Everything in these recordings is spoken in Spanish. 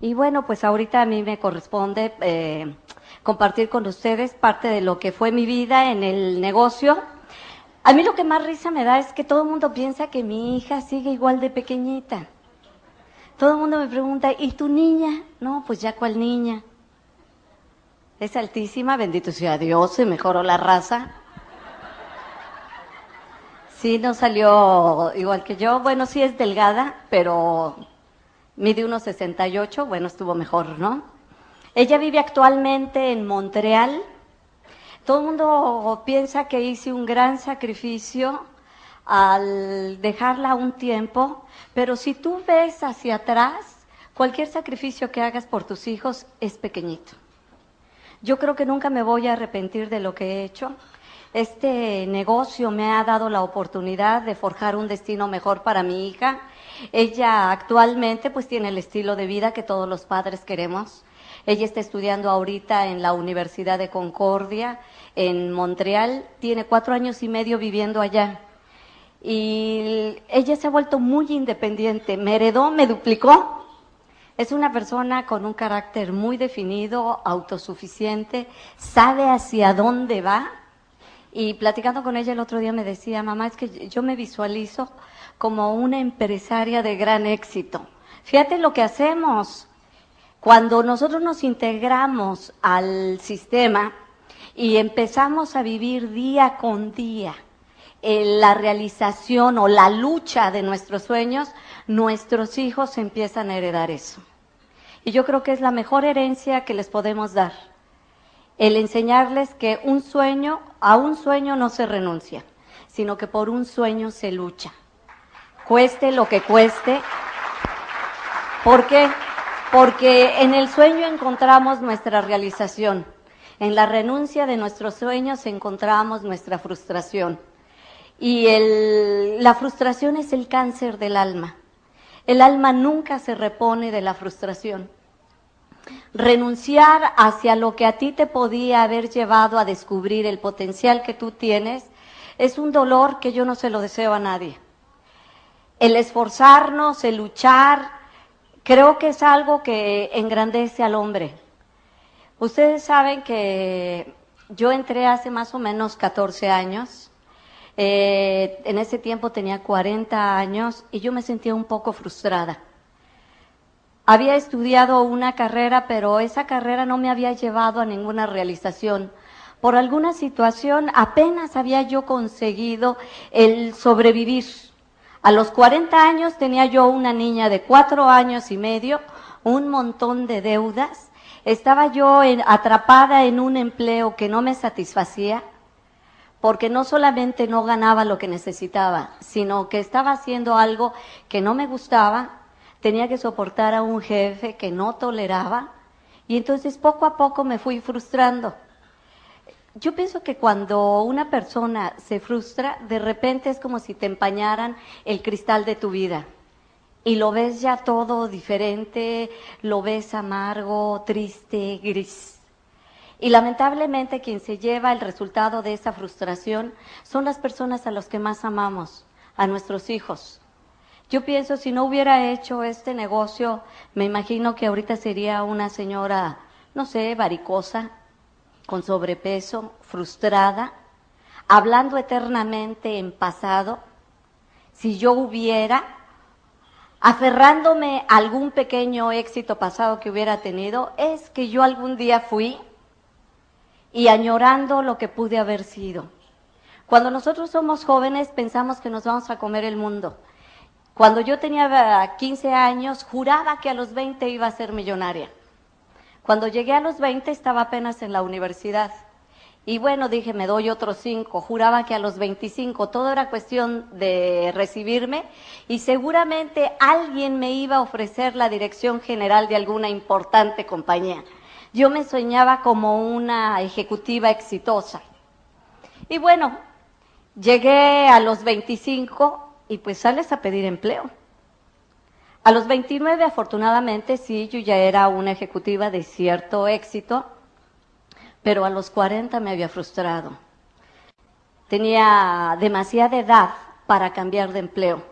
Y bueno, pues ahorita a mí me corresponde compartir con ustedes parte de lo que fue mi vida en el negocio. A mí lo que más risa me da es que todo el mundo piensa que mi hija sigue igual de pequeñita. Todo el mundo me pregunta, ¿y tu niña? No, pues ya cuál niña. Es altísima, bendito sea Dios, se mejoró la raza. Sí, no salió igual que yo. Bueno, sí es delgada, pero mide 1,68, bueno, estuvo mejor, ¿no? Ella vive actualmente en Montreal. Todo el mundo piensa que hice un gran sacrificio al dejarla un tiempo, pero si tú ves hacia atrás, cualquier sacrificio que hagas por tus hijos es pequeñito. Yo creo que nunca me voy a arrepentir de lo que he hecho. Este negocio me ha dado la oportunidad de forjar un destino mejor para mi hija. Ella actualmente pues tiene el estilo de vida que todos los padres queremos. Ella está estudiando ahorita en la Universidad de Concordia, en Montreal. Tiene 4 años y medio viviendo allá. Y ella se ha vuelto muy independiente. Me heredó, me duplicó. Es una persona con un carácter muy definido, autosuficiente, sabe hacia dónde va. Y platicando con ella el otro día me decía, mamá, es que yo me visualizo como una empresaria de gran éxito. Fíjate lo que hacemos. Cuando nosotros nos integramos al sistema y empezamos a vivir día con día la realización o la lucha de nuestros sueños, nuestros hijos empiezan a heredar eso. Y yo creo que es la mejor herencia que les podemos dar. El enseñarles que a un sueño no se renuncia, sino que por un sueño se lucha. Cueste lo que cueste. ¿Por qué? Porque en el sueño encontramos nuestra realización. En la renuncia de nuestros sueños encontramos nuestra frustración. Y la frustración es el cáncer del alma. El alma nunca se repone de la frustración. Renunciar hacia lo que a ti te podía haber llevado a descubrir el potencial que tú tienes es un dolor que yo no se lo deseo a nadie. El esforzarnos, el luchar, creo que es algo que engrandece al hombre. Ustedes saben que yo entré hace más o menos 14 años. En ese tiempo tenía 40 años y yo me sentía un poco frustrada. Había estudiado una carrera, pero esa carrera no me había llevado a ninguna realización. Por alguna situación apenas había yo conseguido el sobrevivir. A los 40 años tenía yo una niña de 4 años y medio, un montón de deudas. Estaba yo atrapada en un empleo que no me satisfacía, porque no solamente no ganaba lo que necesitaba, sino que estaba haciendo algo que no me gustaba. Tenía que soportar a un jefe que no toleraba, y entonces poco a poco me fui frustrando. Yo pienso que cuando una persona se frustra, de repente es como si te empañaran el cristal de tu vida y lo ves ya todo diferente, lo ves amargo, triste, gris. Y lamentablemente quien se lleva el resultado de esa frustración son las personas a las que más amamos, a nuestros hijos. Yo pienso, si no hubiera hecho este negocio, me imagino que ahorita sería una señora, no sé, varicosa, con sobrepeso, frustrada, hablando eternamente en pasado. Si yo hubiera, aferrándome a algún pequeño éxito pasado que hubiera tenido, es que yo algún día fui y añorando lo que pude haber sido. Cuando nosotros somos jóvenes pensamos que nos vamos a comer el mundo. Cuando yo tenía 15 años, juraba que a los 20 iba a ser millonaria. Cuando llegué a los 20 estaba apenas en la universidad. Y bueno, dije, me doy otros 5. Juraba que a los 25 todo era cuestión de recibirme y seguramente alguien me iba a ofrecer la dirección general de alguna importante compañía. Yo me soñaba como una ejecutiva exitosa. Y bueno, llegué a los 25 y pues sales a pedir empleo. A los 29, afortunadamente, sí, yo ya era una ejecutiva de cierto éxito, pero a los 40 me había frustrado. Tenía demasiada edad para cambiar de empleo.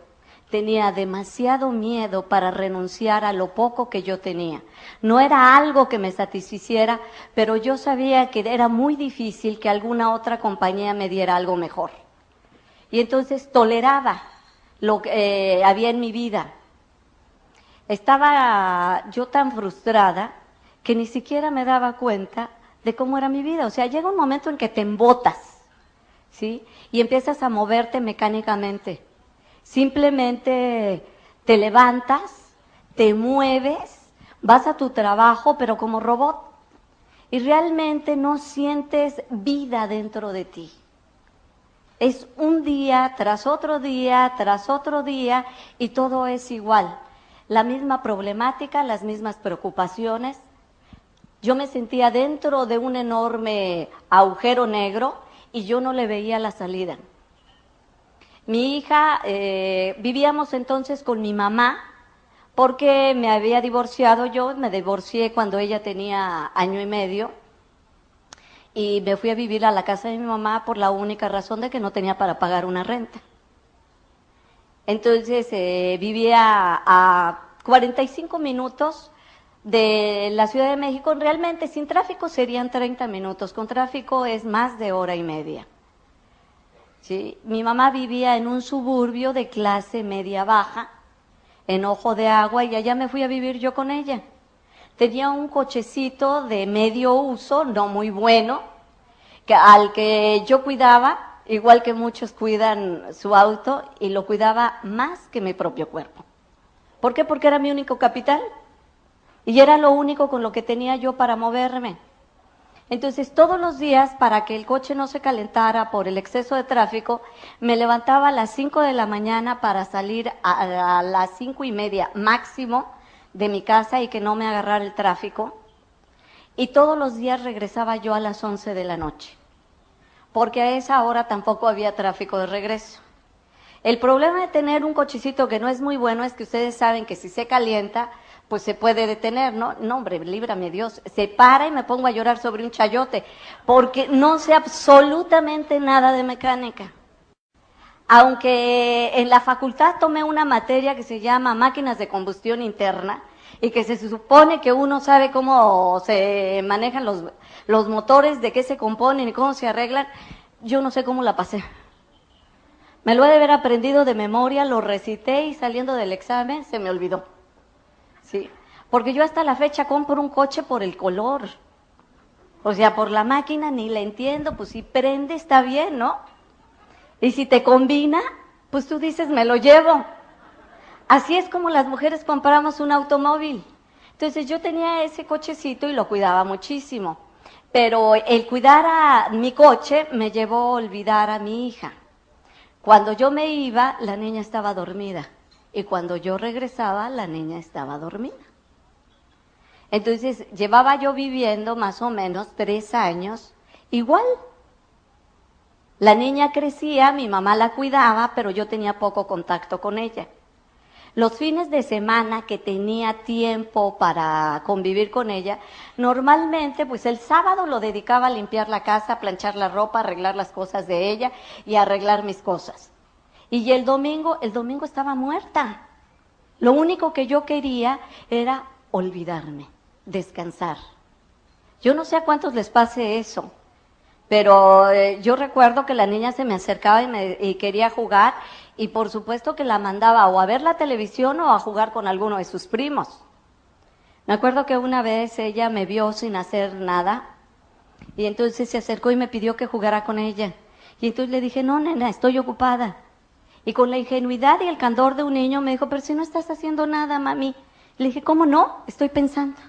tenía demasiado miedo para renunciar a lo poco que yo tenía. No era algo que me satisficiera, pero yo sabía que era muy difícil que alguna otra compañía me diera algo mejor. Y entonces toleraba lo que había en mi vida. Estaba yo tan frustrada que ni siquiera me daba cuenta de cómo era mi vida. O sea, llega un momento en que te embotas, ¿sí? Y empiezas a moverte mecánicamente. Simplemente te levantas, te mueves, vas a tu trabajo, pero como robot. Y realmente no sientes vida dentro de ti. Es un día tras otro día, tras otro día, y todo es igual. La misma problemática, las mismas preocupaciones. Yo me sentía dentro de un enorme agujero negro y yo no le veía la salida. Mi hija, vivíamos entonces con mi mamá porque me había divorciado yo, me divorcié cuando ella tenía 1 año y medio y me fui a vivir a la casa de mi mamá por la única razón de que no tenía para pagar una renta. Entonces vivía a 45 minutos de la Ciudad de México. Realmente sin tráfico serían 30 minutos, con tráfico es más de 1 hora y media. ¿Sí? Mi mamá vivía en un suburbio de clase media-baja, en Ojo de Agua, y allá me fui a vivir yo con ella. Tenía un cochecito de medio uso, no muy bueno, al que yo cuidaba, igual que muchos cuidan su auto, y lo cuidaba más que mi propio cuerpo. ¿Por qué? Porque era mi único capital, y era lo único con lo que tenía yo para moverme. Entonces, todos los días, para que el coche no se calentara por el exceso de tráfico, me levantaba a las 5 de la mañana para salir a las 5:30 máximo de mi casa y que no me agarrara el tráfico. Y todos los días regresaba yo a las 11 de la noche, porque a esa hora tampoco había tráfico de regreso. El problema de tener un cochecito que no es muy bueno es que ustedes saben que si se calienta, pues se puede detener, ¿no? No, hombre, líbrame Dios. Se para y me pongo a llorar sobre un chayote, porque no sé absolutamente nada de mecánica. Aunque en la facultad tomé una materia que se llama máquinas de combustión interna, y que se supone que uno sabe cómo se manejan los motores, de qué se componen y cómo se arreglan, yo no sé cómo la pasé. Me lo he de haber aprendido de memoria, lo recité y saliendo del examen se me olvidó. Sí, porque yo hasta la fecha compro un coche por el color. O sea, por la máquina ni la entiendo, pues si prende está bien, ¿no? Y si te combina, pues tú dices, me lo llevo. Así es como las mujeres compramos un automóvil. Entonces yo tenía ese cochecito y lo cuidaba muchísimo. Pero el cuidar a mi coche me llevó a olvidar a mi hija. Cuando yo me iba, la niña estaba dormida. Y cuando yo regresaba, la niña estaba dormida. Entonces, llevaba yo viviendo más o menos 3 años igual. La niña crecía, mi mamá la cuidaba, pero yo tenía poco contacto con ella. Los fines de semana que tenía tiempo para convivir con ella, normalmente, pues el sábado lo dedicaba a limpiar la casa, a planchar la ropa, a arreglar las cosas de ella y a arreglar mis cosas. Y el domingo estaba muerta. Lo único que yo quería era olvidarme, descansar. Yo no sé a cuántos les pase eso, pero yo recuerdo que la niña se me acercaba y quería jugar, y por supuesto que la mandaba o a ver la televisión o a jugar con alguno de sus primos. Me acuerdo que una vez ella me vio sin hacer nada, y entonces se acercó y me pidió que jugara con ella. Y entonces le dije, no, nena, estoy ocupada. Y con la ingenuidad y el candor de un niño me dijo, pero si no estás haciendo nada, mami. Le dije, ¿cómo no? Estoy pensando.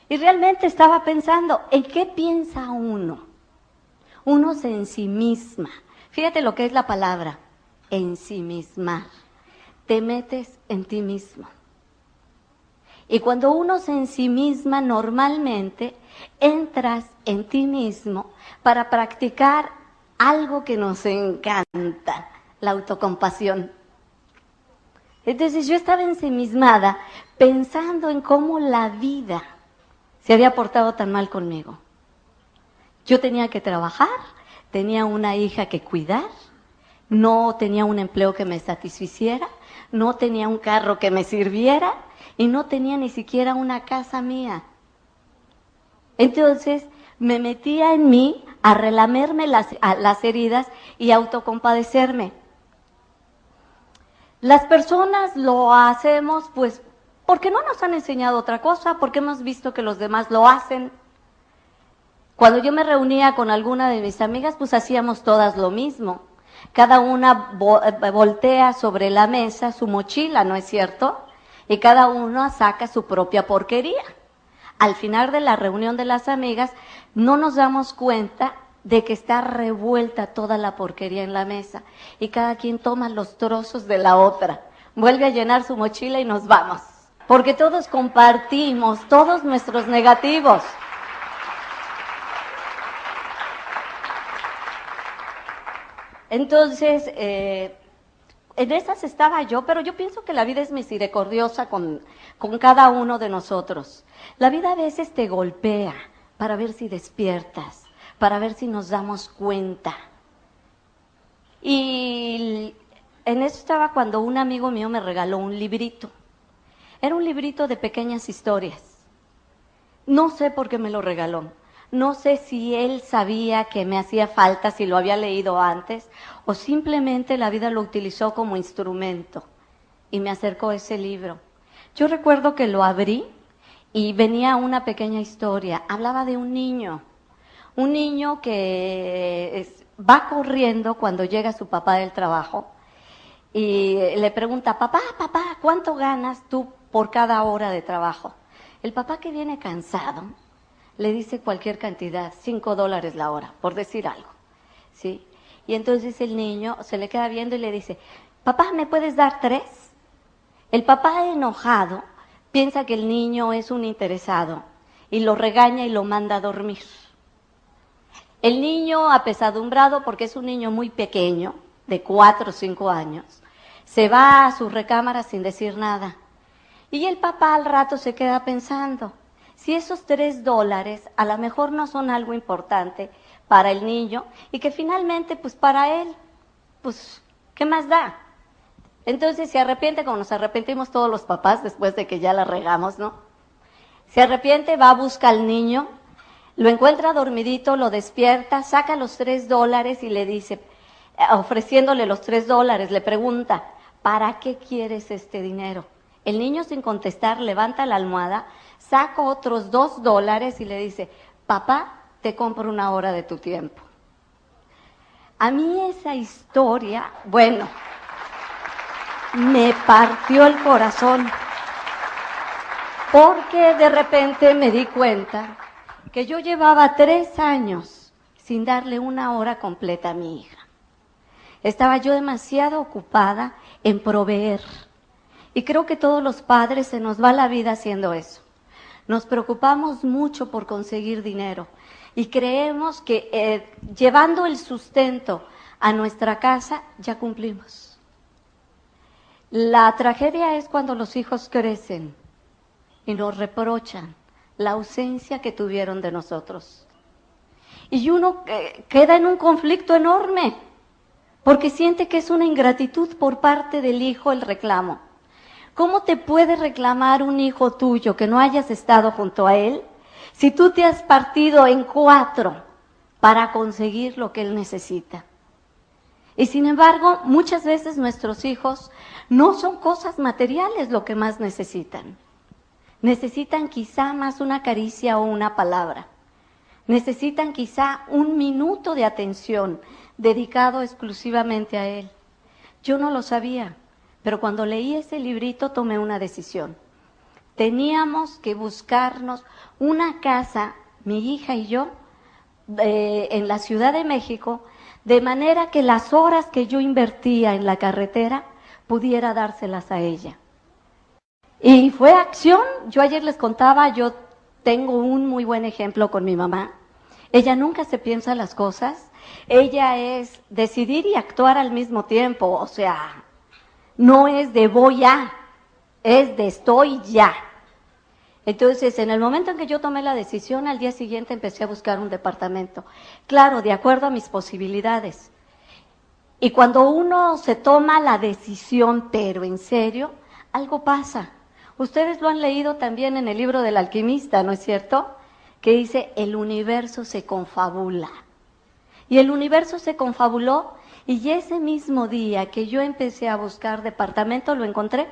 Y realmente estaba pensando, ¿en qué piensa uno? Uno se ensimisma. Fíjate lo que es la palabra, ensimismar. Te metes en ti mismo. Y cuando uno se ensimisma, normalmente entras en ti mismo para practicar algo que nos encanta, la autocompasión. Entonces yo estaba ensimismada pensando en cómo la vida se había portado tan mal conmigo. Yo tenía que trabajar, tenía una hija que cuidar, no tenía un empleo que me satisficiera, no tenía un carro que me sirviera y no tenía ni siquiera una casa mía. Entonces me metía en mí a relamerme las heridas y autocompadecerme. Las personas lo hacemos pues porque no nos han enseñado otra cosa, porque hemos visto que los demás lo hacen. Cuando yo me reunía con alguna de mis amigas, pues hacíamos todas lo mismo. Cada una voltea sobre la mesa su mochila, ¿no es cierto? Y cada una saca su propia porquería. Al final de la reunión de las amigas, no nos damos cuenta de que está revuelta toda la porquería en la mesa y cada quien toma los trozos de la otra, vuelve a llenar su mochila y nos vamos, porque todos compartimos todos nuestros negativos. Entonces, en esas estaba yo, pero yo pienso que la vida es misericordiosa con cada uno de nosotros. La vida a veces te golpea para ver si despiertas, para ver si nos damos cuenta. Y en eso estaba cuando un amigo mío me regaló un librito. Era un librito de pequeñas historias. No sé por qué me lo regaló. No sé si él sabía que me hacía falta, si lo había leído antes, o simplemente la vida lo utilizó como instrumento y me acercó ese libro. Yo recuerdo que lo abrí y venía una pequeña historia. Hablaba de un niño que va corriendo cuando llega su papá del trabajo y le pregunta, papá, ¿cuánto ganas tú por cada hora de trabajo? El papá, que viene cansado, le dice cualquier cantidad, $5 la hora, por decir algo, ¿sí? Y entonces el niño se le queda viendo y le dice, papá, ¿me puedes dar 3? El papá, enojado, piensa que el niño es un interesado y lo regaña y lo manda a dormir. El niño, apesadumbrado, porque es un niño muy pequeño, de 4 o 5 años, se va a su recámara sin decir nada. Y el papá al rato se queda pensando, si esos $3 a lo mejor no son algo importante para el niño y que finalmente pues para él, pues ¿qué más da? Entonces se arrepiente, como nos arrepentimos todos los papás después de que ya la regamos, ¿no? Se arrepiente, va a buscar al niño, lo encuentra dormidito, lo despierta, saca los $3 y le dice, ofreciéndole los $3, le pregunta, ¿para qué quieres este dinero? El niño, sin contestar, levanta la almohada, saca otros $2 y le dice, papá, te compro 1 hora de tu tiempo. A mí esa historia, bueno, me partió el corazón, porque de repente me di cuenta que yo llevaba 3 años sin darle 1 hora completa a mi hija. Estaba yo demasiado ocupada en proveer. Y creo que todos los padres se nos va la vida haciendo eso. Nos preocupamos mucho por conseguir dinero y creemos que llevando el sustento a nuestra casa ya cumplimos. La tragedia es cuando los hijos crecen y nos reprochan la ausencia que tuvieron de nosotros. Y uno queda en un conflicto enorme porque siente que es una ingratitud por parte del hijo el reclamo. ¿Cómo te puede reclamar un hijo tuyo que no hayas estado junto a él si tú te has partido en 4 para conseguir lo que él necesita? Y sin embargo, muchas veces nuestros hijos no son cosas materiales lo que más necesitan. Necesitan quizá más una caricia o una palabra. Necesitan quizá 1 minuto de atención dedicado exclusivamente a él. Yo no lo sabía. Pero cuando leí ese librito tomé una decisión. Teníamos que buscarnos una casa, mi hija y yo, en la Ciudad de México, de manera que las horas que yo invertía en la carretera pudiera dárselas a ella. Y fue acción. Yo ayer les contaba, yo tengo un muy buen ejemplo con mi mamá. Ella nunca se piensa las cosas. Ella es decidir y actuar al mismo tiempo, o sea, no es de voy a, es de estoy ya. Entonces, en el momento en que yo tomé la decisión, al día siguiente empecé a buscar un departamento. Claro, de acuerdo a mis posibilidades. Y cuando uno se toma la decisión, pero en serio, algo pasa. Ustedes lo han leído también en el libro del alquimista, ¿no es cierto? Que dice, el universo se confabula. Y el universo se confabuló, y ese mismo día que yo empecé a buscar departamento, lo encontré.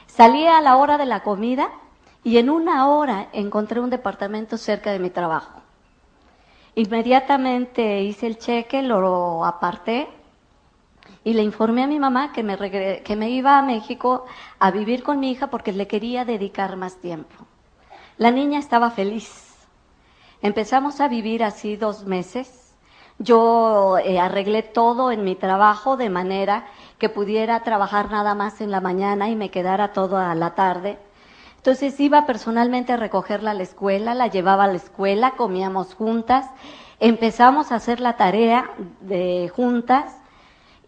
Salí a la hora de la comida, y en 1 hora encontré un departamento cerca de mi trabajo. Inmediatamente hice el cheque, lo aparté, y le informé a mi mamá que me iba a México a vivir con mi hija porque le quería dedicar más tiempo. La niña estaba feliz. Empezamos a vivir así 2 meses. Yo arreglé todo en mi trabajo de manera que pudiera trabajar nada más en la mañana y me quedara toda la tarde. Entonces iba personalmente a recogerla a la escuela, la llevaba a la escuela, comíamos juntas, empezamos a hacer la tarea de juntas.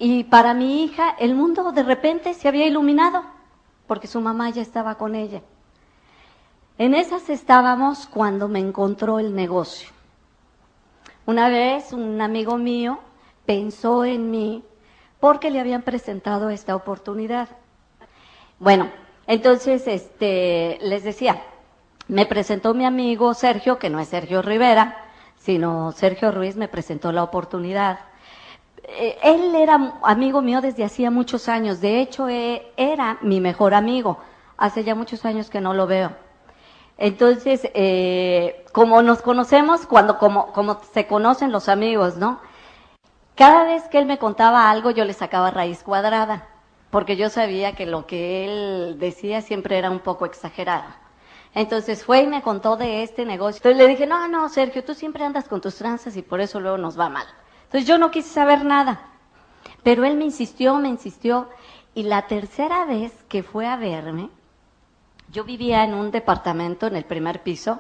Y para mi hija, el mundo de repente se había iluminado, porque su mamá ya estaba con ella. En esas estábamos cuando me encontró el negocio. Una vez un amigo mío pensó en mí porque le habían presentado esta oportunidad. Bueno, entonces les decía, me presentó mi amigo Sergio, que no es Sergio Rivera, sino Sergio Ruiz, me presentó la oportunidad. Él era amigo mío desde hacía muchos años, de hecho era mi mejor amigo, hace ya muchos años que no lo veo. Entonces, como nos conocemos, como se conocen los amigos, ¿no? Cada vez que él me contaba algo, yo le sacaba raíz cuadrada, porque yo sabía que lo que él decía siempre era un poco exagerado. Entonces fue y me contó de este negocio. Entonces le dije, no, Sergio, tú siempre andas con tus tranzas y por eso luego nos va mal. Entonces yo no quise saber nada, pero él me insistió, y la tercera vez que fue a verme, yo vivía en un departamento en el primer piso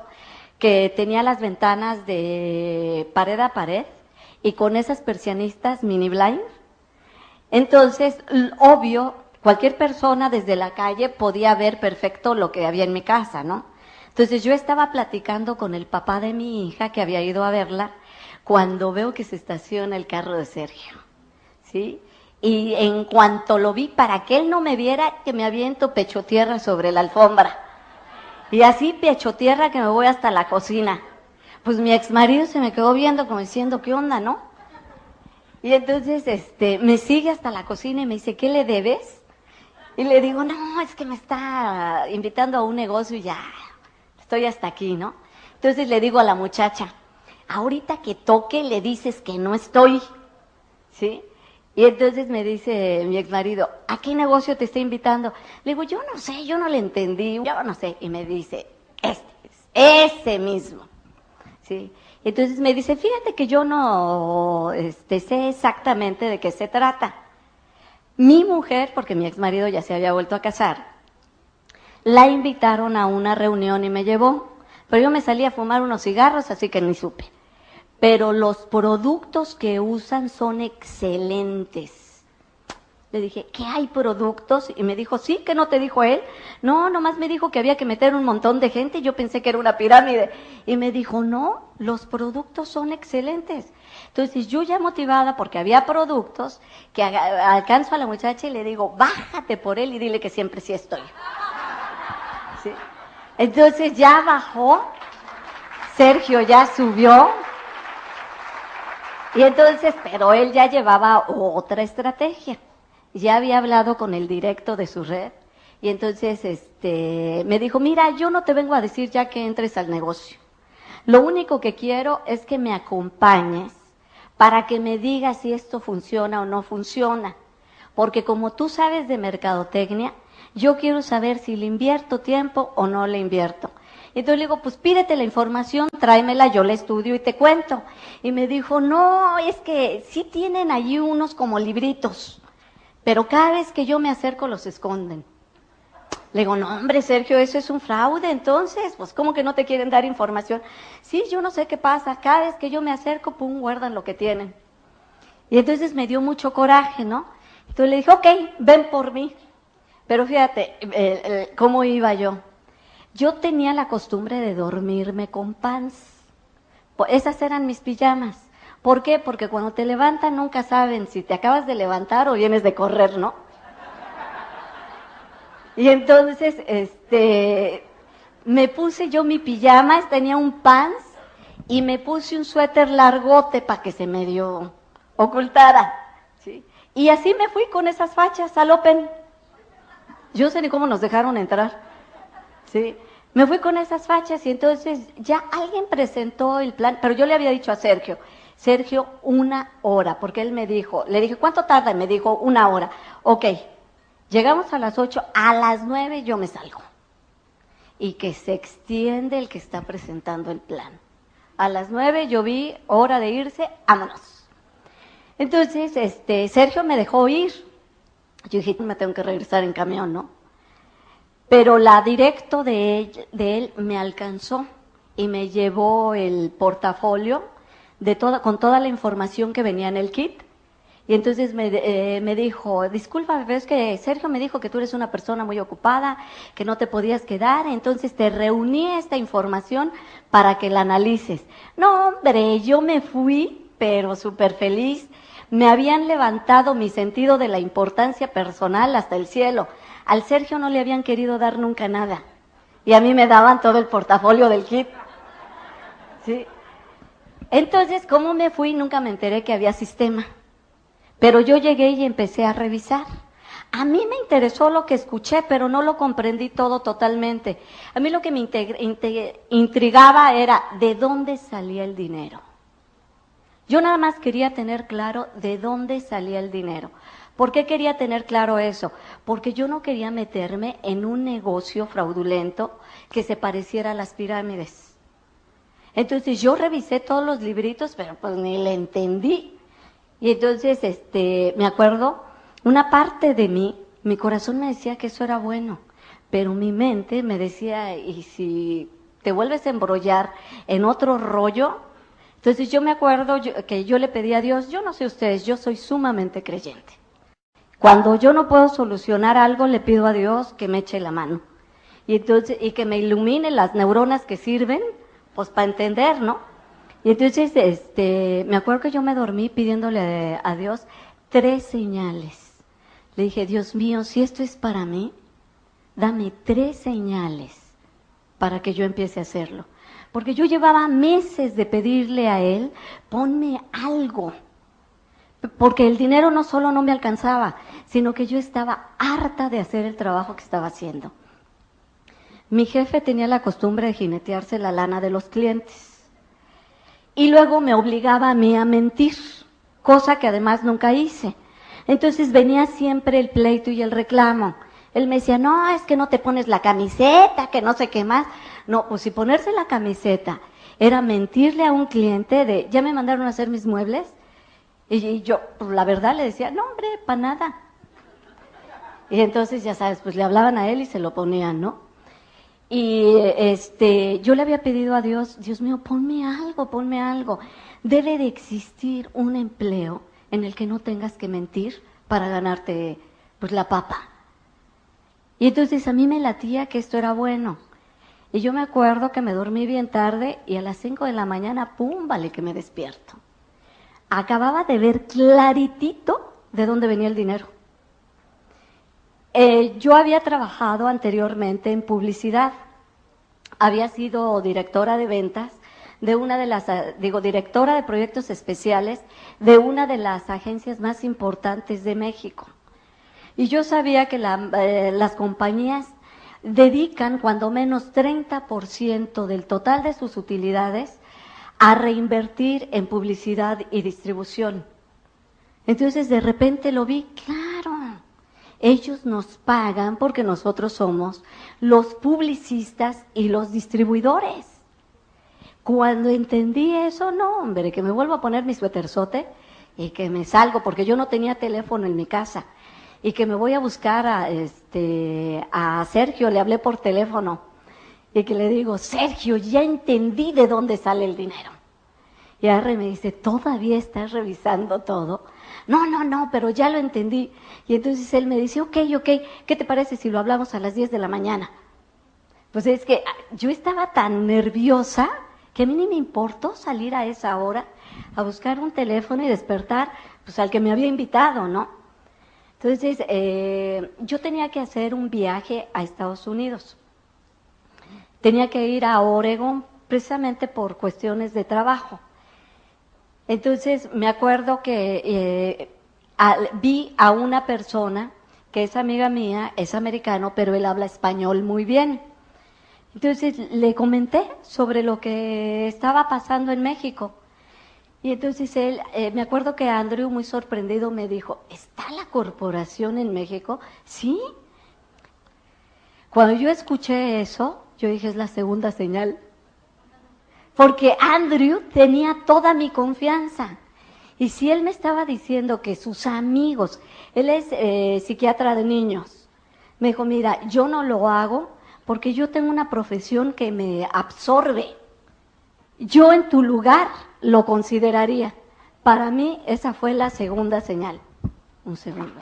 que tenía las ventanas de pared a pared y con esas persianistas mini blind. Entonces, obvio, cualquier persona desde la calle podía ver perfecto lo que había en mi casa, ¿no? Entonces yo estaba platicando con el papá de mi hija que había ido a verla, cuando veo que se estaciona el carro de Sergio, ¿sí? Y en cuanto lo vi, para que él no me viera, que me aviento pecho tierra sobre la alfombra. Y así pecho tierra que me voy hasta la cocina. Pues mi exmarido se me quedó viendo como diciendo, ¿qué onda, no? Y entonces me sigue hasta la cocina y me dice, ¿qué le debes? Y le digo, no, es que me está invitando a un negocio y ya, estoy hasta aquí, ¿no? Entonces le digo a la muchacha, ahorita que toque le dices que no estoy, ¿sí? Y entonces me dice mi exmarido, ¿a qué negocio te está invitando? Le digo, yo no sé, yo no le entendí, yo no sé. Y me dice, ese mismo, ¿sí? Entonces me dice, fíjate que yo no sé exactamente de qué se trata. Mi mujer, porque mi exmarido ya se había vuelto a casar, la invitaron a una reunión y me llevó, pero yo me salí a fumar unos cigarros, así que ni supe. Pero los productos que usan son excelentes. Le dije, ¿qué hay productos? Y me dijo, sí, ¿qué no te dijo él? No, nomás me dijo que había que meter un montón de gente, yo pensé que era una pirámide. Y me dijo, no, los productos son excelentes. Entonces yo ya motivada, porque había productos, que alcanzo a la muchacha y le digo, bájate por él y dile que siempre sí estoy. ¿Sí? Entonces ya bajó, Sergio ya subió. Y entonces, pero él ya llevaba otra estrategia. Ya había hablado con el directo de su red. Y entonces me dijo, mira, yo no te vengo a decir ya que entres al negocio. Lo único que quiero es que me acompañes para que me digas si esto funciona o no funciona. Porque como tú sabes de mercadotecnia, yo quiero saber si le invierto tiempo o no le invierto. Entonces le digo, pues pídete la información, tráemela, yo la estudio y te cuento. Y me dijo, no, es que sí tienen allí unos como libritos, pero cada vez que yo me acerco los esconden. Le digo, no, hombre, Sergio, eso es un fraude, entonces, pues, ¿cómo que no te quieren dar información? Sí, yo no sé qué pasa, cada vez que yo me acerco, pum, guardan lo que tienen. Y entonces me dio mucho coraje, ¿no? Entonces le dije, ok, ven por mí. Pero fíjate, ¿cómo iba yo? Yo tenía la costumbre de dormirme con pants. Esas eran mis pijamas. ¿Por qué? Porque cuando te levantan nunca saben si te acabas de levantar o vienes de correr, ¿no? Y entonces, me puse yo mi pijama, tenía un pants y me puse un suéter largote para que se medio ocultara, ¿sí? Y así me fui con esas fachas al Open. Yo no sé ni cómo nos dejaron entrar, ¿sí? Me fui con esas fachas y entonces ya alguien presentó el plan, pero yo le había dicho a Sergio, 1 hora, porque él me dijo, le dije, ¿cuánto tarda? Y me dijo, 1 hora. Ok, llegamos a las 8, a las 9 yo me salgo. Y que se extiende el que está presentando el plan. A las 9 yo vi, hora de irse, vámonos. Entonces, Sergio me dejó ir. Yo dije, me tengo que regresar en camión, ¿no? Pero la directo de él me alcanzó y me llevó el portafolio con toda la información que venía en el kit. Y entonces me dijo, disculpa, pero es que Sergio me dijo que tú eres una persona muy ocupada, que no te podías quedar, entonces te reuní esta información para que la analices. No, hombre, yo me fui, pero súper feliz. Me habían levantado mi sentido de la importancia personal hasta el cielo. Al Sergio no le habían querido dar nunca nada. Y a mí me daban todo el portafolio del kit. ¿Sí? Entonces, ¿cómo me fui? Nunca me enteré que había sistema. Pero yo llegué y empecé a revisar. A mí me interesó lo que escuché, pero no lo comprendí todo totalmente. A mí lo que me intrigaba era de dónde salía el dinero. Yo nada más quería tener claro de dónde salía el dinero. ¿Por qué quería tener claro eso? Porque yo no quería meterme en un negocio fraudulento que se pareciera a las pirámides. Entonces yo revisé todos los libritos, pero pues ni le entendí. Y entonces, me acuerdo, una parte de mí, mi corazón me decía que eso era bueno, pero mi mente me decía, ¿y si te vuelves a embrollar en otro rollo? Entonces yo me acuerdo que yo le pedí a Dios, yo no sé ustedes, yo soy sumamente creyente. Cuando yo no puedo solucionar algo, le pido a Dios que me eche la mano. Y entonces, y que me ilumine las neuronas que sirven, pues para entender, ¿no? Y entonces, me acuerdo que yo me dormí pidiéndole a Dios 3 señales. Le dije, Dios mío, si esto es para mí, dame 3 señales para que yo empiece a hacerlo. Porque yo llevaba meses de pedirle a Él, ponme algo. Porque el dinero no solo no me alcanzaba, sino que yo estaba harta de hacer el trabajo que estaba haciendo. Mi jefe tenía la costumbre de jinetearse la lana de los clientes. Y luego me obligaba a mí a mentir, cosa que además nunca hice. Entonces venía siempre el pleito y el reclamo. Él me decía, no, es que no te pones la camiseta, que no sé qué más. No, pues si ponerse la camiseta era mentirle a un cliente de, ya me mandaron a hacer mis muebles. Y yo, pues la verdad le decía, no hombre, para nada. Y entonces, ya sabes, pues le hablaban a él y se lo ponían, ¿no? Y yo le había pedido a Dios, Dios mío, ponme algo. Debe de existir un empleo en el que no tengas que mentir para ganarte, pues, la papa. Y entonces a mí me latía que esto era bueno. Y yo me acuerdo que me dormí bien tarde y a las 5 de la mañana, pum, vale que me despierto. Acababa de ver claritito de dónde venía el dinero. Yo había trabajado anteriormente en publicidad. Había sido directora de ventas de una de las, directora de proyectos especiales de una de las agencias más importantes de México. Y yo sabía que las compañías dedican cuando menos 30% del total de sus utilidades a reinvertir en publicidad y distribución. Entonces de repente lo vi, claro, ellos nos pagan porque nosotros somos los publicistas y los distribuidores. Cuando entendí eso, no, hombre, que me vuelvo a poner mi suéterzote y que me salgo, porque yo no tenía teléfono en mi casa, y que me voy a buscar a Sergio, le hablé por teléfono, y que le digo, Sergio, ya entendí de dónde sale el dinero. Y Arre me dice, ¿todavía estás revisando todo? No, pero ya lo entendí. Y entonces él me dice, ok, ¿qué te parece si lo hablamos a las 10 de la mañana? Pues es que yo estaba tan nerviosa que a mí ni me importó salir a esa hora a buscar un teléfono y despertar pues al que me había invitado, ¿no? Entonces, yo tenía que hacer un viaje a Estados Unidos. Tenía que ir a Oregon precisamente por cuestiones de trabajo. Entonces, me acuerdo que vi a una persona que es amiga mía, es americano, pero él habla español muy bien. Entonces, le comenté sobre lo que estaba pasando en México. Y entonces él, me acuerdo que Andrew, muy sorprendido, me dijo, ¿está la corporación en México? Sí. Cuando yo escuché eso, yo dije, es la segunda señal. Porque Andrew tenía toda mi confianza. Y si él me estaba diciendo que sus amigos, él es psiquiatra de niños, me dijo, mira, yo no lo hago porque yo tengo una profesión que me absorbe. Yo en tu lugar lo consideraría. Para mí esa fue la segunda señal. Un segundo.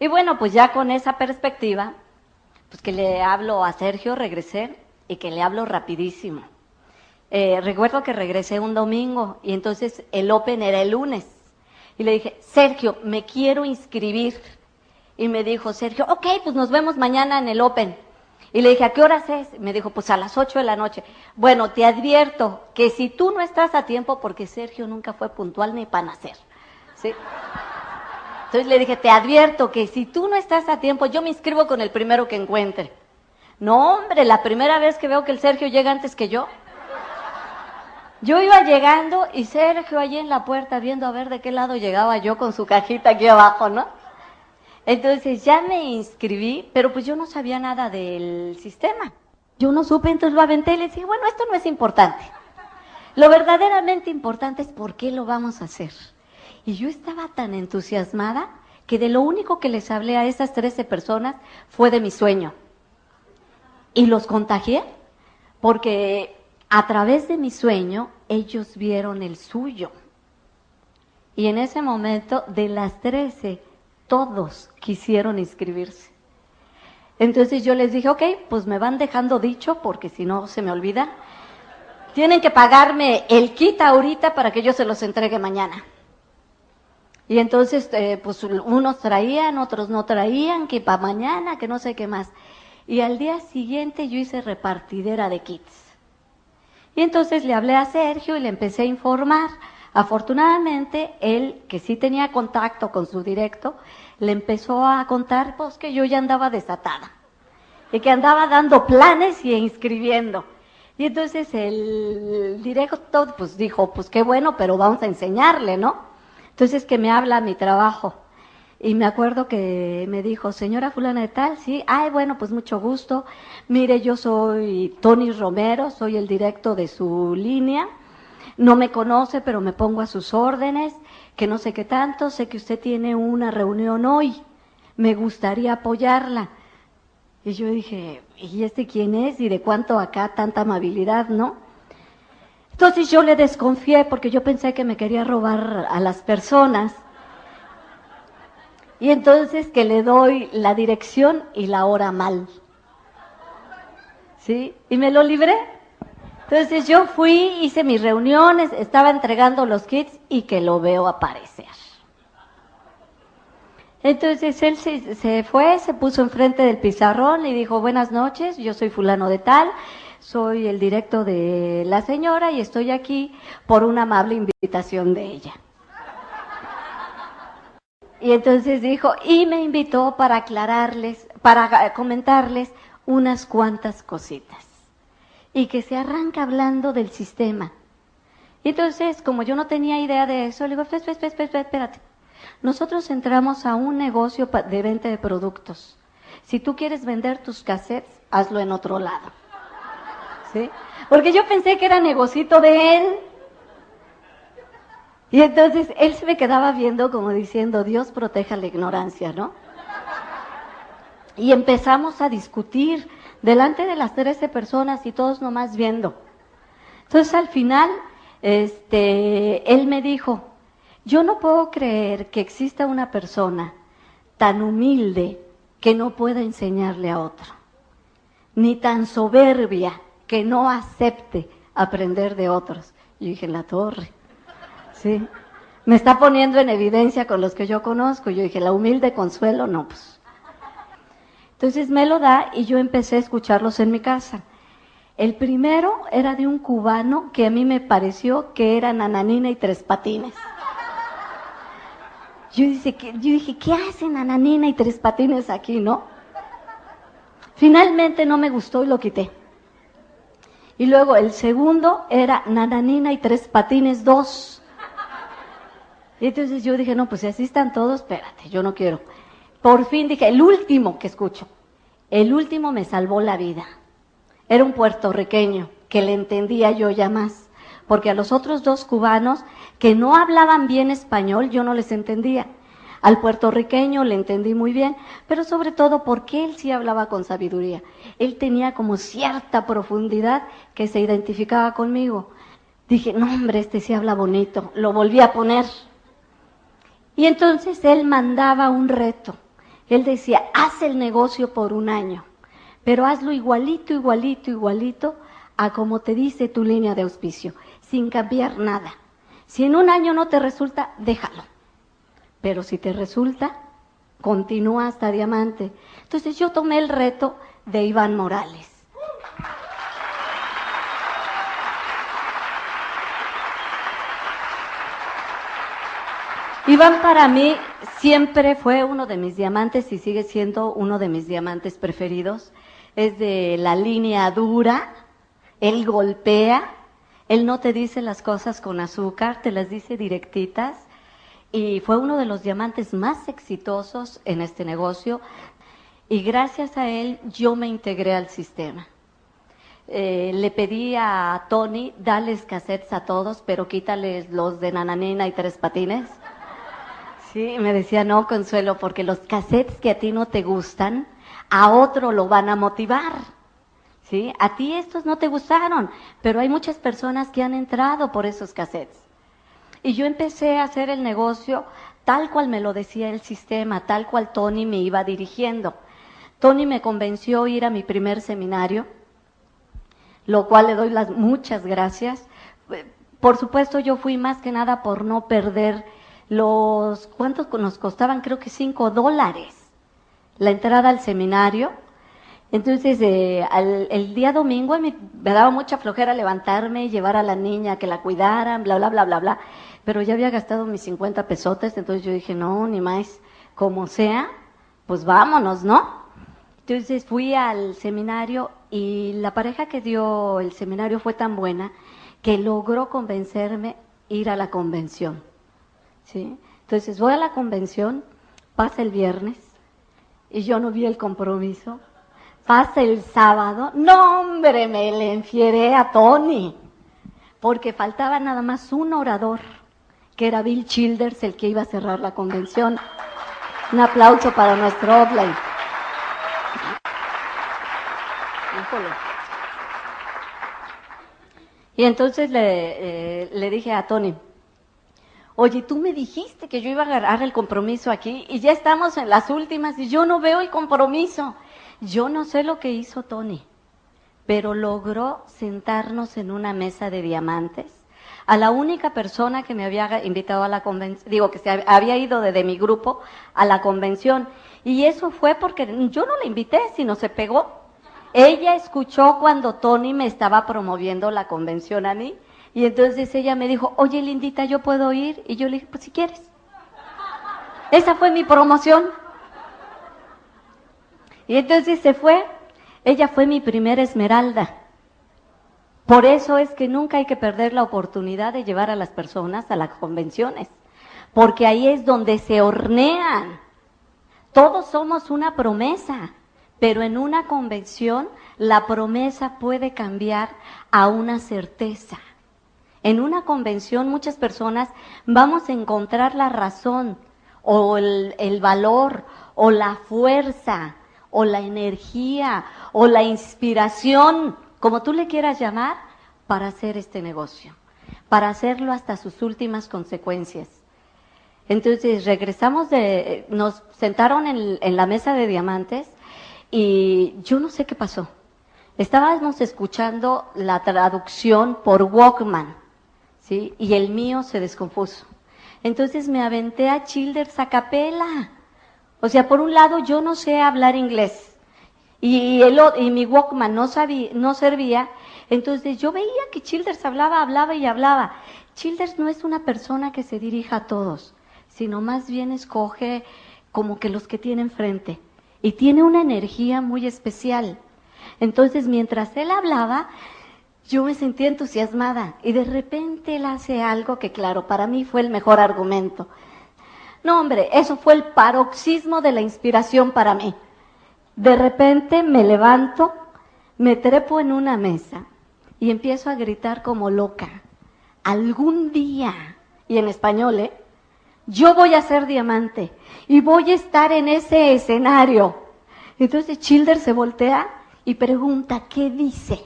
Y bueno, pues ya con esa perspectiva, pues que le hablo a Sergio, regresé, y que le hablo rapidísimo. Recuerdo que regresé un domingo y entonces el Open era el lunes. Y le dije, Sergio, me quiero inscribir. Y me dijo Sergio, ok, pues nos vemos mañana en el Open. Y le dije, ¿a qué horas es? Me dijo, pues a las 8 de la noche. Bueno, te advierto que si tú no estás a tiempo, porque Sergio nunca fue puntual ni para nacer, ¿sí? Entonces le dije, te advierto que si tú no estás a tiempo, yo me inscribo con el primero que encuentre. No, hombre, la primera vez que veo que el Sergio llega antes que yo. Yo iba llegando y Sergio allí en la puerta viendo a ver de qué lado llegaba yo con su cajita aquí abajo, ¿no? Entonces ya me inscribí, pero pues yo no sabía nada del sistema. Yo no supe, entonces lo aventé y le dije, bueno, esto no es importante. Lo verdaderamente importante es por qué lo vamos a hacer. Y yo estaba tan entusiasmada que de lo único que les hablé a esas 13 personas fue de mi sueño. Y los contagié porque a través de mi sueño ellos vieron el suyo. Y en ese momento, de las 13, todos quisieron inscribirse. Entonces yo les dije, ok, pues me van dejando dicho porque si no se me olvida. Tienen que pagarme el kit ahorita para que yo se los entregue mañana. Y entonces, pues unos traían, otros no traían, que para mañana, que no sé qué más. Y al día siguiente yo hice repartidera de kits. Y entonces le hablé a Sergio y le empecé a informar. Afortunadamente, él, que sí tenía contacto con su directo, le empezó a contar pues que yo ya andaba desatada. Y que andaba dando planes y inscribiendo. Y entonces el directo pues dijo, pues qué bueno, pero vamos a enseñarle, ¿no? Entonces que me habla mi trabajo. Y me acuerdo que me dijo, señora fulana de tal, sí, ay, bueno, pues mucho gusto. Mire, yo soy Tony Romero, soy el directo de su línea. No me conoce, pero me pongo a sus órdenes, que no sé qué tanto, sé que usted tiene una reunión hoy. Me gustaría apoyarla. Y yo dije, ¿y este quién es? ¿Y de cuánto acá tanta amabilidad, no? Entonces yo le desconfié porque yo pensé que me quería robar a las personas. Y entonces que le doy la dirección y la hora mal. ¿Sí? Y me lo libré. Entonces yo fui, hice mis reuniones, estaba entregando los kits y que lo veo aparecer. Entonces él se fue, se puso enfrente del pizarrón y dijo, buenas noches, yo soy fulano de tal, soy el directo de la señora y estoy aquí por una amable invitación de ella. Y entonces dijo, y me invitó para aclararles, para comentarles unas cuantas cositas. Y que se arranca hablando del sistema. Y entonces, como yo no tenía idea de eso, le digo, espérate. Nosotros entramos a un negocio de venta de productos. Si tú quieres vender tus cassettes, hazlo en otro lado. ¿Sí? Porque yo pensé que era negocito de él. Y entonces él se me quedaba viendo como diciendo, Dios proteja la ignorancia, ¿no? Y empezamos a discutir delante de las 13 personas y todos nomás viendo. Entonces al final, él me dijo, yo no puedo creer que exista una persona tan humilde que no pueda enseñarle a otro, ni tan soberbia que no acepte aprender de otros. Yo dije, en la torre, ¿sí? Me está poniendo en evidencia con los que yo conozco. Yo dije, la humilde Consuelo, no, pues. Entonces me lo da y yo empecé a escucharlos en mi casa. El primero era de un cubano que a mí me pareció que era Nananina y Tres Patines. Yo dije, ¿qué hacen Nananina y Tres Patines aquí, no? Finalmente no me gustó y lo quité. Y luego el segundo era Nananina y Tres Patines 2. Y entonces yo dije, no, pues si así están todos, espérate, yo no quiero. Por fin dije, el último que escucho, el último me salvó la vida. Era un puertorriqueño que le entendía yo ya más, porque a los otros dos cubanos que no hablaban bien español, yo no les entendía. Al puertorriqueño le entendí muy bien, pero sobre todo porque él sí hablaba con sabiduría. Él tenía como cierta profundidad que se identificaba conmigo. Dije, no hombre, este sí habla bonito. Lo volví a poner. Y entonces él mandaba un reto. Él decía, haz el negocio por 1 año, pero hazlo igualito, igualito, igualito a como te dice tu línea de auspicio, sin cambiar nada. Si en 1 año no te resulta, déjalo. Pero si te resulta, continúa hasta diamante. Entonces yo tomé el reto de Iván Morales. Iván para mí siempre fue uno de mis diamantes y sigue siendo uno de mis diamantes preferidos. Es de la línea dura, él golpea, él no te dice las cosas con azúcar, te las dice directitas. Y fue uno de los diamantes más exitosos en este negocio y gracias a él yo me integré al sistema. Le pedí a Tony, dales cassettes a todos, pero quítales los de Nananina y Tres Patines. Sí, y me decía, no, Consuelo, porque los cassettes que a ti no te gustan, a otro lo van a motivar. ¿Sí? A ti estos no te gustaron, pero hay muchas personas que han entrado por esos cassettes. Y yo empecé a hacer el negocio tal cual me lo decía el sistema, tal cual Tony me iba dirigiendo. Tony me convenció a ir a mi primer seminario, lo cual le doy las muchas gracias. Por supuesto, yo fui más que nada por no perder ¿cuántos nos costaban? Creo que $5 la entrada al seminario. Entonces, el día domingo me daba mucha flojera levantarme, llevar a la niña, que la cuidaran, bla, bla, bla, bla, bla. Pero ya había gastado mis 50 pesotes, entonces yo dije, no, ni más, como sea, pues vámonos, ¿no? Entonces fui al seminario y la pareja que dio el seminario fue tan buena que logró convencerme ir a la convención, ¿sí? Entonces voy a la convención, pasa el viernes y yo no vi el compromiso. Pasa el sábado, no hombre, me le enfieré a Tony, porque faltaba nada más un orador, que era Bill Childers, el que iba a cerrar la convención. Un aplauso para nuestro offline. Y entonces le dije a Tony, oye, tú me dijiste que yo iba a agarrar el compromiso aquí y ya estamos en las últimas y yo no veo el compromiso. Yo no sé lo que hizo Tony, pero logró sentarnos en una mesa de diamantes. A la única persona que me había invitado a la convención, digo, que se había ido de mi grupo a la convención. Y eso fue porque yo no la invité, sino se pegó. Ella escuchó cuando Tony me estaba promoviendo la convención a mí. Y entonces ella me dijo, oye, Lindita, ¿yo puedo ir? Y yo le dije, pues si quieres. Esa fue mi promoción. Y entonces se fue. Ella fue mi primera esmeralda. Por eso es que nunca hay que perder la oportunidad de llevar a las personas a las convenciones, porque ahí es donde se hornean. Todos somos una promesa, pero en una convención la promesa puede cambiar a una certeza. En una convención muchas personas vamos a encontrar la razón, o el valor, o la fuerza, o la energía, o la inspiración, como tú le quieras llamar, para hacer este negocio, para hacerlo hasta sus últimas consecuencias. Entonces regresamos nos sentaron en la mesa de diamantes y yo no sé qué pasó. Estábamos escuchando la traducción por Walkman, ¿sí? Y el mío se descompuso. Entonces me aventé a Childers a capela. O sea, por un lado yo no sé hablar inglés y mi Walkman no servía. Entonces yo veía que Childers hablaba y hablaba. Childers no es una persona que se dirija a todos, sino más bien escoge como que los que tiene enfrente. Y tiene una energía muy especial. Entonces, mientras él hablaba, yo me sentía entusiasmada. Y de repente él hace algo que, claro, para mí fue el mejor argumento. No, hombre, eso fue el paroxismo de la inspiración para mí. De repente me levanto, me trepo en una mesa y empiezo a gritar como loca. Algún día, y en español, yo voy a ser diamante y voy a estar en ese escenario. Entonces Childers se voltea y pregunta, ¿qué dice?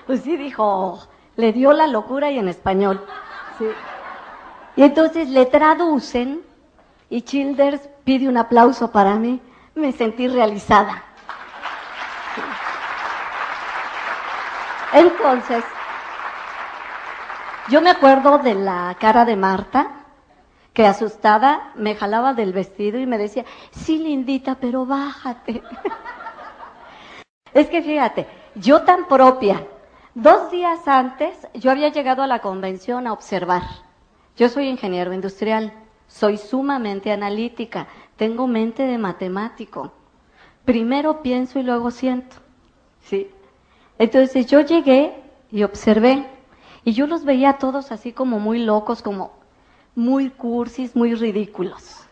Pues sí, dijo, le dio la locura y en español. Sí. Y entonces le traducen y Childers pide un aplauso para mí. Me sentí realizada. Sí. Entonces, yo me acuerdo de la cara de Marta, que asustada me jalaba del vestido y me decía, sí, lindita, pero bájate. Es que fíjate, yo tan propia, 2 días antes yo había llegado a la convención a observar. Yo soy ingeniero industrial, soy sumamente analítica, tengo mente de matemático. Primero pienso y luego siento, ¿sí? Entonces yo llegué y observé, y yo los veía a todos así como muy locos, como muy cursis, muy ridículos.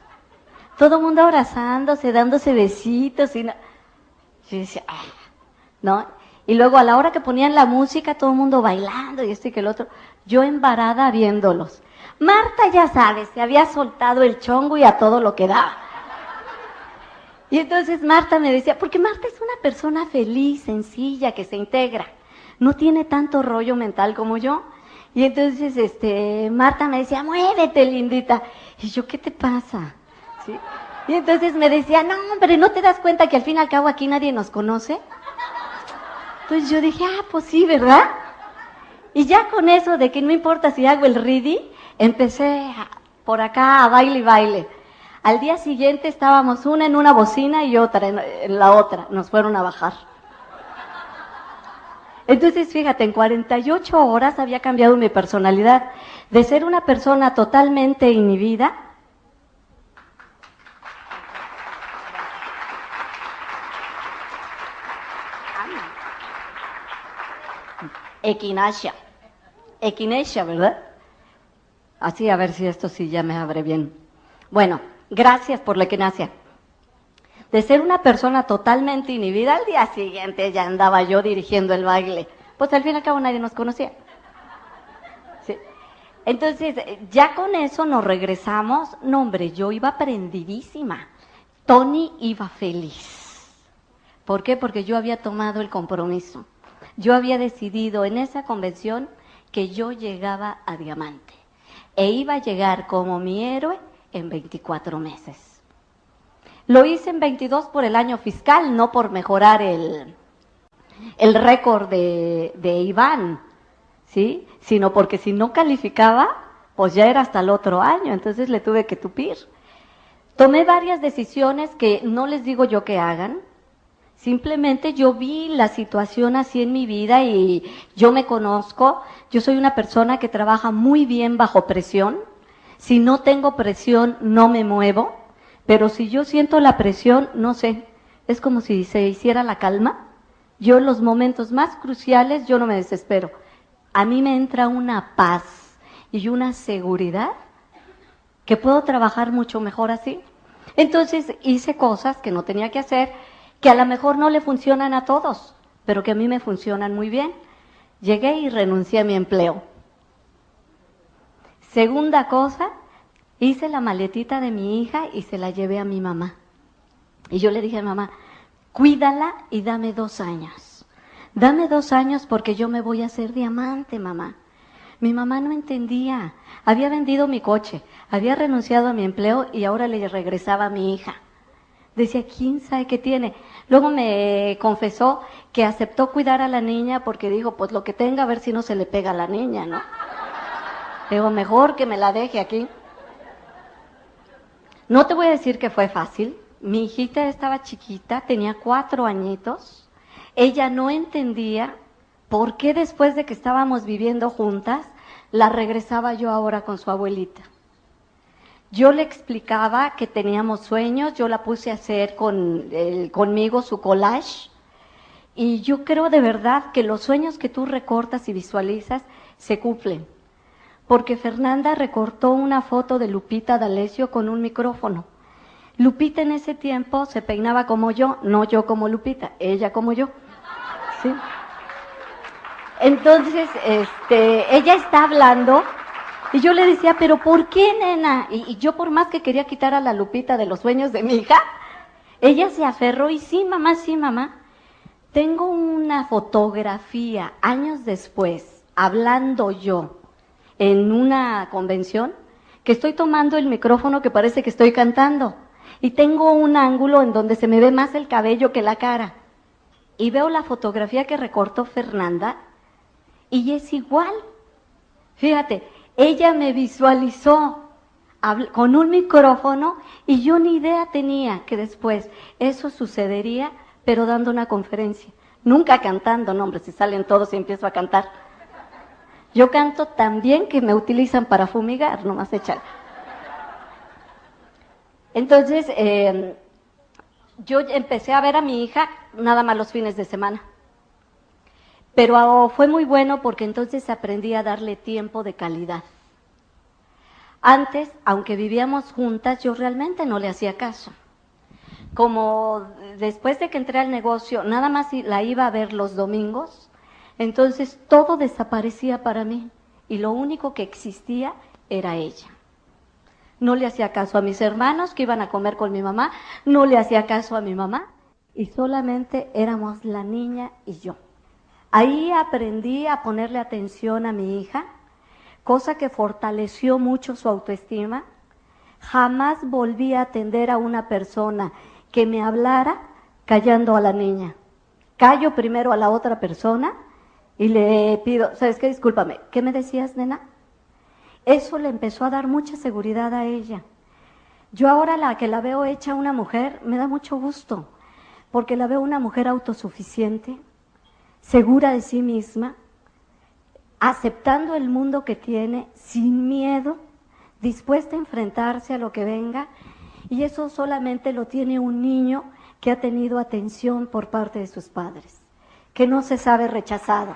Todo el mundo abrazándose, dándose besitos, y yo decía, ¿no? Y luego a la hora que ponían la música, todo el mundo bailando y esto y que el otro, yo embarada viéndolos. Marta, ya sabes, se había soltado el chongo y a todo lo que daba. Y entonces Marta me decía, porque Marta es una persona feliz, sencilla, que se integra, no tiene tanto rollo mental como yo. Y entonces Marta me decía, muévete, lindita. Y yo, ¿qué te pasa? ¿Sí? Y entonces me decía, no, hombre, ¿no te das cuenta que al fin y al cabo aquí nadie nos conoce? Entonces yo dije, pues sí, ¿verdad? Y ya con eso de que no importa si hago el ready, empecé por acá a baile y baile. Al día siguiente estábamos una en una bocina y otra en la otra. Nos fueron a bajar. Entonces, fíjate, en 48 horas había cambiado mi personalidad. De ser una persona totalmente inhibida, equinacia, ¿verdad? Así, a ver si esto sí ya me abre bien. Bueno, gracias por la equinacia. De ser una persona totalmente inhibida, al día siguiente ya andaba yo dirigiendo el baile. Pues al fin y al cabo nadie nos conocía. ¿Sí? Entonces, ya con eso nos regresamos. No, hombre, yo iba prendidísima. Tony iba feliz. ¿Por qué? Porque yo había tomado el compromiso. Yo había decidido en esa convención que yo llegaba a diamante. E iba a llegar como mi héroe en 24 meses. Lo hice en 22 por el año fiscal, no por mejorar el récord de Iván, ¿sí? Sino porque si no calificaba, pues ya era hasta el otro año, entonces le tuve que tupir. Tomé varias decisiones que no les digo yo que hagan, simplemente yo vi la situación así en mi vida y yo me conozco, yo soy una persona que trabaja muy bien bajo presión, si no tengo presión no me muevo. Pero si yo siento la presión, no sé, es como si se hiciera la calma. Yo en los momentos más cruciales, yo no me desespero. A mí me entra una paz y una seguridad que puedo trabajar mucho mejor así. Entonces hice cosas que no tenía que hacer, que a lo mejor no le funcionan a todos, pero que a mí me funcionan muy bien. Llegué y renuncié a mi empleo. Segunda cosa, hice la maletita de mi hija y se la llevé a mi mamá. Y yo le dije a mamá, cuídala y dame 2 años. Dame 2 años porque yo me voy a hacer diamante, mamá. Mi mamá no entendía. Había vendido mi coche, había renunciado a mi empleo y ahora le regresaba a mi hija. Decía, ¿quién sabe qué tiene? Luego me confesó que aceptó cuidar a la niña porque dijo, pues lo que tenga, a ver si no se le pega a la niña, ¿no? Digo, mejor que me la deje aquí. No te voy a decir que fue fácil. Mi hijita estaba chiquita, tenía 4 añitos. Ella no entendía por qué después de que estábamos viviendo juntas, la regresaba yo ahora con su abuelita. Yo le explicaba que teníamos sueños, yo la puse a hacer conmigo su collage, y yo creo de verdad que los sueños que tú recortas y visualizas se cumplen. Porque Fernanda recortó una foto de Lupita D'Alessio con un micrófono. Lupita en ese tiempo se peinaba como yo, no yo como Lupita, ella como yo. ¿Sí? Entonces, ella está hablando y yo le decía, pero ¿por qué, nena? Y yo por más que quería quitar a la Lupita de los sueños de mi hija, ella se aferró y sí, mamá. Tengo una fotografía años después, hablando yo en una convención, que estoy tomando el micrófono que parece que estoy cantando. Y tengo un ángulo en donde se me ve más el cabello que la cara. Y veo la fotografía que recortó Fernanda y es igual. Fíjate, ella me visualizó con un micrófono y yo ni idea tenía que después eso sucedería, pero dando una conferencia. Nunca cantando, no hombre, si salen todos y empiezo a cantar. Yo canto tan bien que me utilizan para fumigar, nomás echar. Entonces, yo empecé a ver a mi hija nada más los fines de semana. Pero fue muy bueno porque entonces aprendí a darle tiempo de calidad. Antes, aunque vivíamos juntas, yo realmente no le hacía caso. Como después de que entré al negocio, nada más la iba a ver los domingos, entonces todo desaparecía para mí y lo único que existía era ella. No le hacía caso a mis hermanos que iban a comer con mi mamá, no le hacía caso a mi mamá y solamente éramos la niña y yo. Ahí aprendí a ponerle atención a mi hija, cosa que fortaleció mucho su autoestima. Jamás volví a atender a una persona que me hablara callando a la niña. Callo primero a la otra persona y le pido, ¿sabes qué? Discúlpame, ¿qué me decías, nena? Eso le empezó a dar mucha seguridad a ella. Yo ahora la que la veo hecha una mujer, me da mucho gusto, porque la veo una mujer autosuficiente, segura de sí misma, aceptando el mundo que tiene, sin miedo, dispuesta a enfrentarse a lo que venga, y eso solamente lo tiene un niño que ha tenido atención por parte de sus padres, que no se sabe rechazado.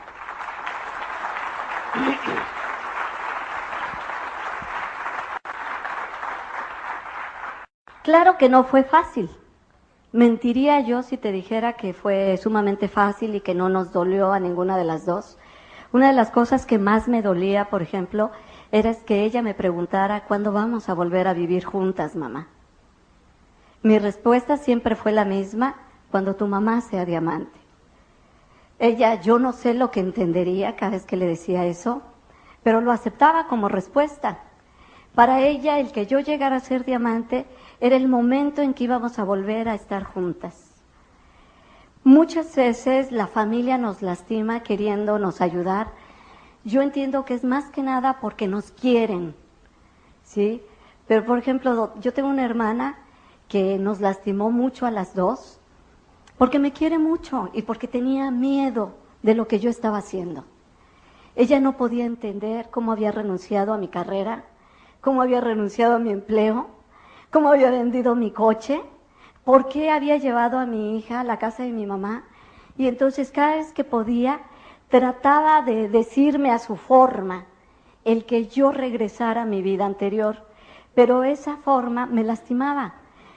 Claro que no fue fácil. Mentiría yo si te dijera que fue sumamente fácil y que no nos dolió a ninguna de las dos. Una de las cosas que más me dolía, por ejemplo, era que ella me preguntara ¿cuándo vamos a volver a vivir juntas, mamá? Mi respuesta siempre fue la misma: cuando tu mamá sea diamante. Ella, yo no sé lo que entendería cada vez que le decía eso, pero lo aceptaba como respuesta. Para ella, el que yo llegara a ser diamante era el momento en que íbamos a volver a estar juntas. Muchas veces la familia nos lastima queriéndonos ayudar. Yo entiendo que es más que nada porque nos quieren, ¿sí? Pero, por ejemplo, yo tengo una hermana que nos lastimó mucho a las dos, porque me quiere mucho y porque tenía miedo de lo que yo estaba haciendo. Ella no podía entender cómo había renunciado a mi carrera, cómo había renunciado a mi empleo, cómo había vendido mi coche, por qué había llevado a mi hija a la casa de mi mamá. Y entonces cada vez que podía, trataba de decirme a su forma el que yo regresara a mi vida anterior, pero esa forma me lastimaba.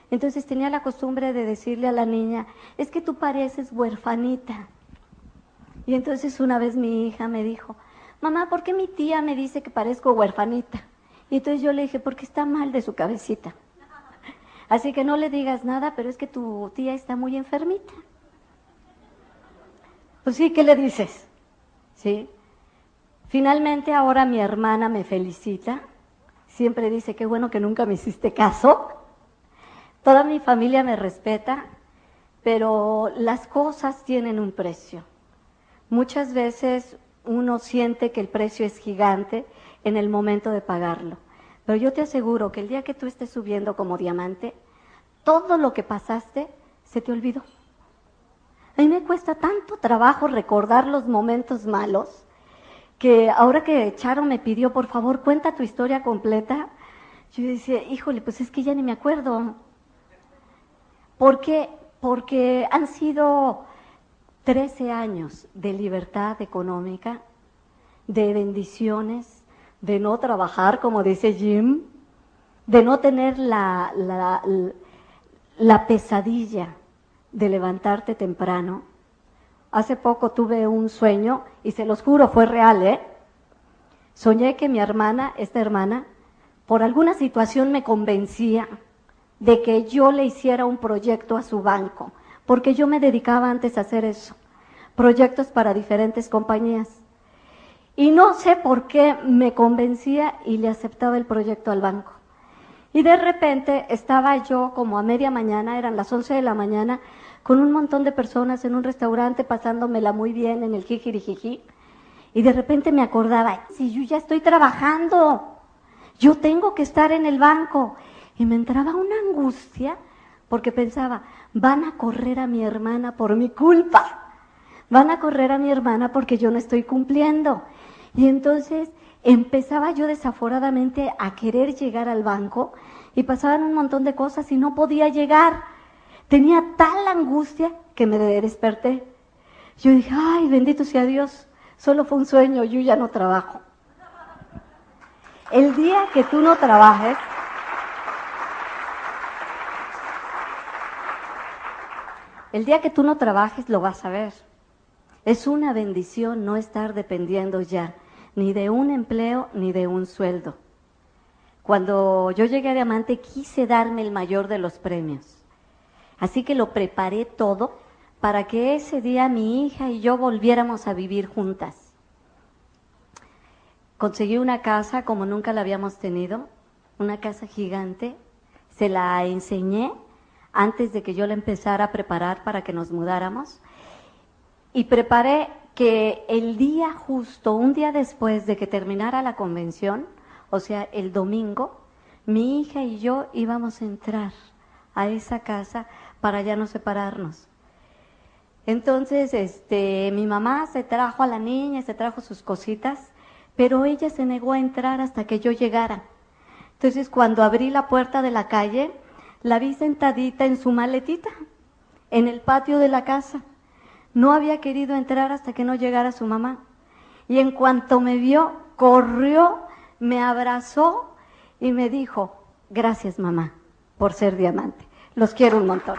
Entonces tenía la costumbre de decirle a la niña, es que tú pareces huerfanita. Y entonces una vez mi hija me dijo, mamá, ¿por qué mi tía me dice que parezco huerfanita? Y entonces yo le dije, porque está mal de su cabecita. Así que no le digas nada, pero es que tu tía está muy enfermita. Pues sí, ¿qué le dices? ¿Sí? Finalmente ahora mi hermana me felicita, siempre dice, qué bueno que nunca me hiciste caso. Toda mi familia me respeta, pero las cosas tienen un precio. Muchas veces uno siente que el precio es gigante en el momento de pagarlo. Pero yo te aseguro que el día que tú estés subiendo como diamante, todo lo que pasaste se te olvidó. A mí me cuesta tanto trabajo recordar los momentos malos, que ahora que Charo me pidió, por favor, cuenta tu historia completa, yo decía, híjole, pues es que ya ni me acuerdo. ¿Por qué? Porque han sido 13 años de libertad económica, de bendiciones, de no trabajar, como dice Jim, de no tener la pesadilla de levantarte temprano. Hace poco tuve un sueño, y se los juro, fue real, Soñé que mi hermana, esta hermana, por alguna situación me convencía de que yo le hiciera un proyecto a su banco, porque yo me dedicaba antes a hacer eso, proyectos para diferentes compañías. Y no sé por qué me convencía y le aceptaba el proyecto al banco. Y de repente estaba yo como a media mañana, eran las 11 de la mañana, con un montón de personas en un restaurante pasándomela muy bien en el jijirijiji. Y de repente me acordaba, si yo ya estoy trabajando, yo tengo que estar en el banco. Y me entraba una angustia porque pensaba, van a correr a mi hermana por mi culpa. Van a correr a mi hermana porque yo no estoy cumpliendo. Y entonces empezaba yo desaforadamente a querer llegar al banco y pasaban un montón de cosas y no podía llegar. Tenía tal angustia que me desperté. Yo dije, ay, bendito sea Dios, solo fue un sueño, yo ya no trabajo. El día que tú no trabajes, lo vas a ver. Es una bendición no estar dependiendo ya ni de un empleo ni de un sueldo. Cuando yo llegué a Diamante quise darme el mayor de los premios. Así que lo preparé todo para que ese día mi hija y yo volviéramos a vivir juntas. Conseguí una casa como nunca la habíamos tenido, una casa gigante. Se la enseñé antes de que yo la empezara a preparar para que nos mudáramos. Y preparé que el día justo, un día después de que terminara la convención, o sea, el domingo, mi hija y yo íbamos a entrar a esa casa para ya no separarnos. Entonces, mi mamá se trajo a la niña, se trajo sus cositas, pero ella se negó a entrar hasta que yo llegara. Entonces, cuando abrí la puerta de la calle, la vi sentadita en su maletita, en el patio de la casa. No había querido entrar hasta que no llegara su mamá. Y en cuanto me vio, corrió, me abrazó y me dijo, gracias mamá por ser diamante. Los quiero un montón.